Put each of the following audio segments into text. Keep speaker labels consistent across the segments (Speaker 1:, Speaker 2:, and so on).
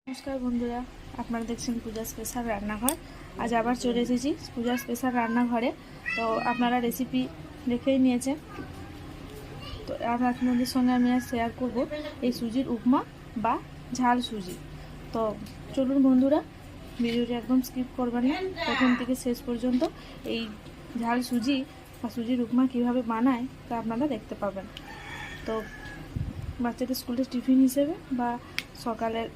Speaker 1: নমস্কার বন্ধুরা, আপনারা দেখছেন পূজা স্পেশাল রান্নাঘর। আজ আবার চলে এসেছি পূজা স্পেশাল রান্নাঘরে। তো আপনারা রেসিপি দেখেই নিয়েছেন। তো আপনাদের সঙ্গে আমি আজ শেয়ার করব এই সুজির উপমা বা ঝাল সুজি। তো চলুন বন্ধুরা, ভিডিওটি একদম স্কিপ করবেন না, প্রথম থেকে শেষ পর্যন্ত এই ঝাল সুজি বা সুজির উপমা কীভাবে বানায় তা আপনারা দেখতে পাবেন। তো বাচ্চাদের স্কুলের টিফিন হিসেবে বা সকালের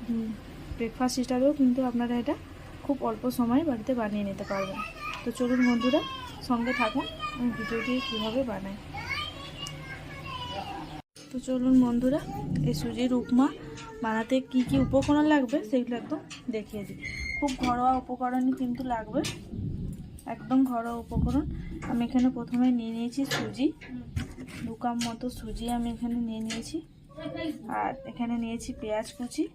Speaker 1: ব্রেকফাস্ট হিসাবেও কিন্তু আপনারা এটা খুব অল্প সময়ে বাড়িতে বানিয়ে নিতে পারবেন। তো চলুন বন্ধুরা, সঙ্গে থাকুন আমি ভিডিওটি কীভাবে বানাই। তো চলুন বন্ধুরা, এই সুজির উপমা বানাতে কি কি উপকরণ লাগবে সেগুলো একদম দেখিয়ে দিই। খুব ঘরোয়া উপকরণই কিন্তু লাগবে, একদম ঘরোয়া উপকরণ। আমি এখানে প্রথমে নিয়ে নিয়েছি সুজি, 2 কাপ মতো সুজি আমি এখানে নিয়ে নিয়েছি। আর এখানে নিয়েছি পেঁয়াজ কুচি,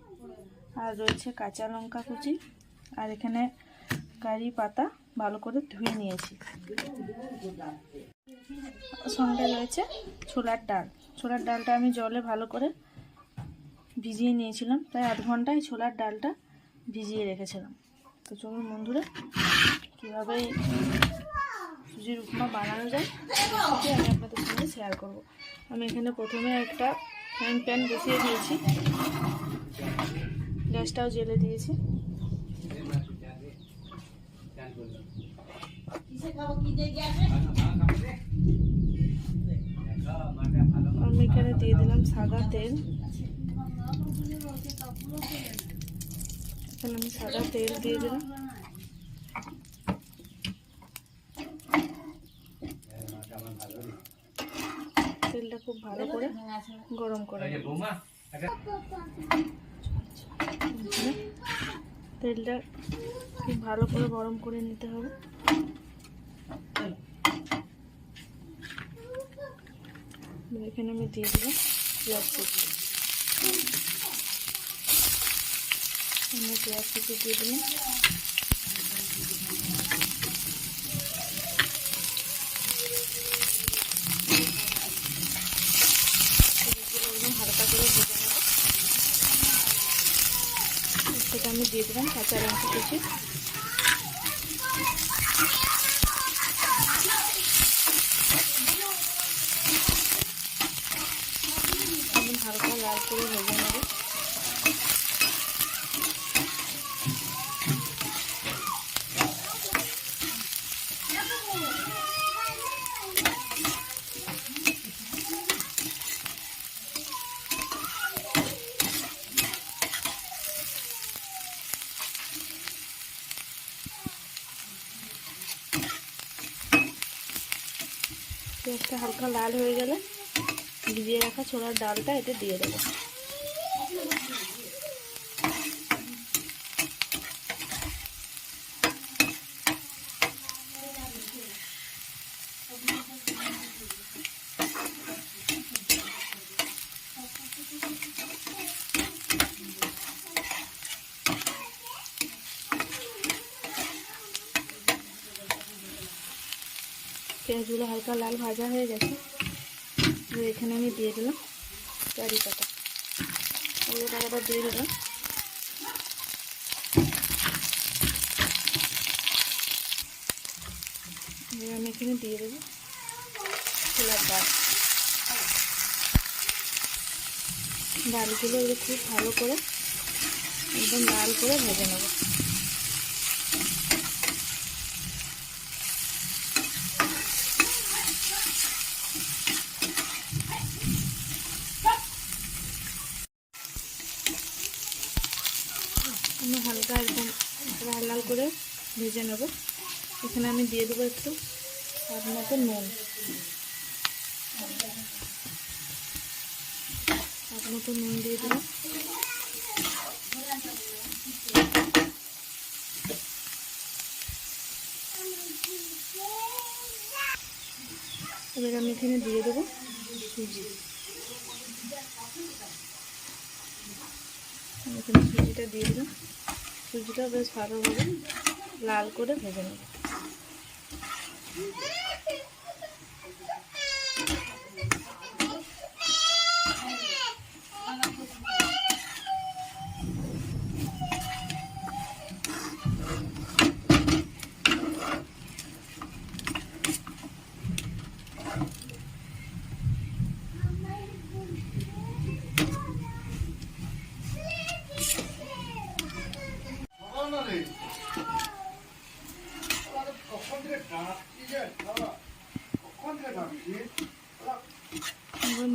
Speaker 1: আর রয়েছে কাঁচা লঙ্কা কুচি, আর এখানে কারি পাতা ভালো করে ধুয়ে নিয়েছি। সঙ্গে রয়েছে ছোলার ডাল। ছোলার ডালটা আমি জলে ভালো করে ভিজিয়ে নিয়েছিলাম, প্রায় আধ ঘন্টায় ছোলার ডালটা ভিজিয়ে রেখেছিলাম। তো চলুন বন্ধুরা, কীভাবে সুজির উপমা বানানো যায় রেসিপি আমি আপনাদের সঙ্গে শেয়ার করব। আমি এখানে প্রথমে একটা ফ্রাইং প্যান বসিয়ে দিয়েছি, গ্যাসটাও জ্বেলে দিয়েছি। আমি এখানে দিয়ে দিলাম সাদা তেল। এখানে আমি সাদা তেল দিয়ে দিলাম। তেলটা খুব ভালো করে গরম করে তেলটা খুব ভালো করে গরম করে নিতে হবে। এখানে আমি দিয়ে দিলাম পেঁয়াজ কুচি। আমি পেঁয়াজ কুচি দিয়ে দিলাম। একদম হালকা করে ভেজে নেব। সেটা আমি দিয়ে দিলাম কাঁচা লঙ্কা কুচি। একদম হালকা লাল করে ভেজে নেব। পেঁয়াজটা হালকা লাল হয়ে গেলে ভিজিয়ে রাখা ছোলার ডালটা এতে দিয়ে দেবো। পেঁয়াজগুলো হালকা লাল ভাজা হয়ে গেছে। এখানে আমি দিয়ে দিলাম কারি পাতা, ওগুলো টাকাটা দিয়ে দিলাম। আমি এখানে দিয়ে দেবো ছোলার ডাল। ডালগুলো এগুলো খুব ভালো করে একদম লাল করে ভেজে নেব। আমি হালকা একদম লাল লাল করে ভেজে নেব। এখানে আমি দিয়ে দেবো একটু স্বাদ মতো নুন। স্বাদ মতো নুন দিয়ে দিলাম। এবার আমি এখানে দিয়ে দেবো সুজি। এখানে সুজিটা দিয়ে দিলাম। সুজিটা বেশ ভালোভাবে লাল করে ভেজে নেব।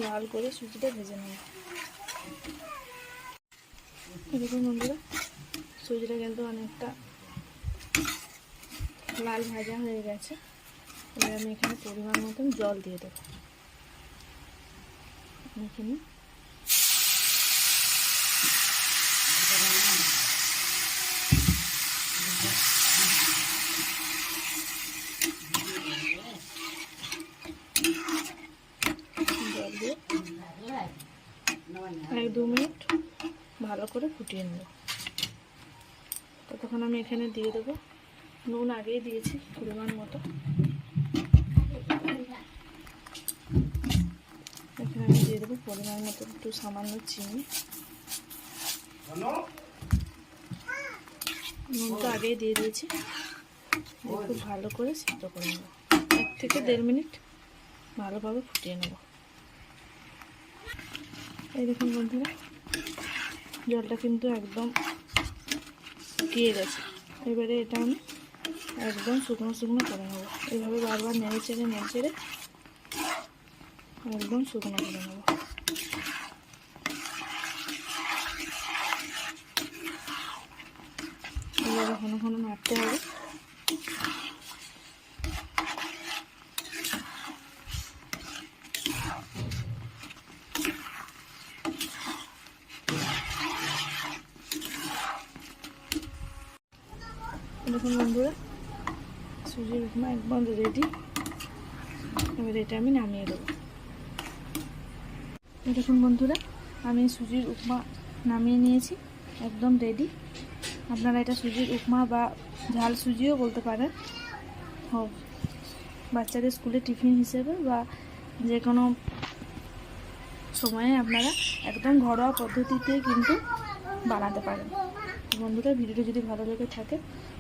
Speaker 1: লাল করে সুজিটা ভেজে নেব। দেখুন বন্ধুরা, সুজিটা কিন্তু অনেকটা লাল ভাজা হয়ে গেছে। এবার আমি এখানে পরিমাণ মতন জল দিয়ে দেবো। এখানে জল দিয়ে 1-2 মিনিট ভালো করে ফুটিয়ে নেব। ততক্ষণ আমি এখানে দিয়ে দেবো নুন, আগেই দিয়েছি পরিমাণ মতো। এখানে আমি দিয়ে দেবো পরিমাণ মতো একটু সামান্য চিনি। নুনটা আগেই দিয়ে দিয়েছি। খুব ভালো করে সিদ্ধ করে নেব। 1 থেকে 1.5 মিনিট ভালোভাবে ফুটিয়ে নেব। এই দেখুন বন্ধুরা, জলটা কিন্তু একদম শুকিয়ে গেছে। এবারে এটা আমি একদম শুকনো শুকনো করে নেব। এইভাবে বারবার নেড়ে চেড়ে একদম শুকনো করে নেব। এবারে ঘন ঘন নাড়তে হবে। দেখুন বন্ধুরা, সুজির উপমা একদম রেডি। এবার এটা আমি নামিয়ে দেবো। দেখুন বন্ধুরা, আমি সুজির উপমা নামিয়ে নিয়েছি, একদম রেডি। আপনারা এটা সুজির উপমা বা ঝাল সুজিও বলতে পারেন। হোক বাচ্চাদের স্কুলে টিফিন হিসেবে বা যে কোনো সময়ে আপনারা একদম ঘরোয়া পদ্ধতিতে কিন্তু বানাতে পারেন। বন্ধুরা, ভিডিওটি যদি ভালো লেগে থাকে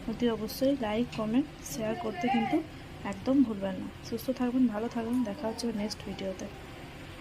Speaker 1: অতি অবশ্যই লাইক, কমেন্ট, শেয়ার করতে কিন্তু একদম ভুলবেন না। সুস্থ থাকবেন, ভালো থাকবেন। দেখা হচ্ছে নেক্সট ভিডিওতে।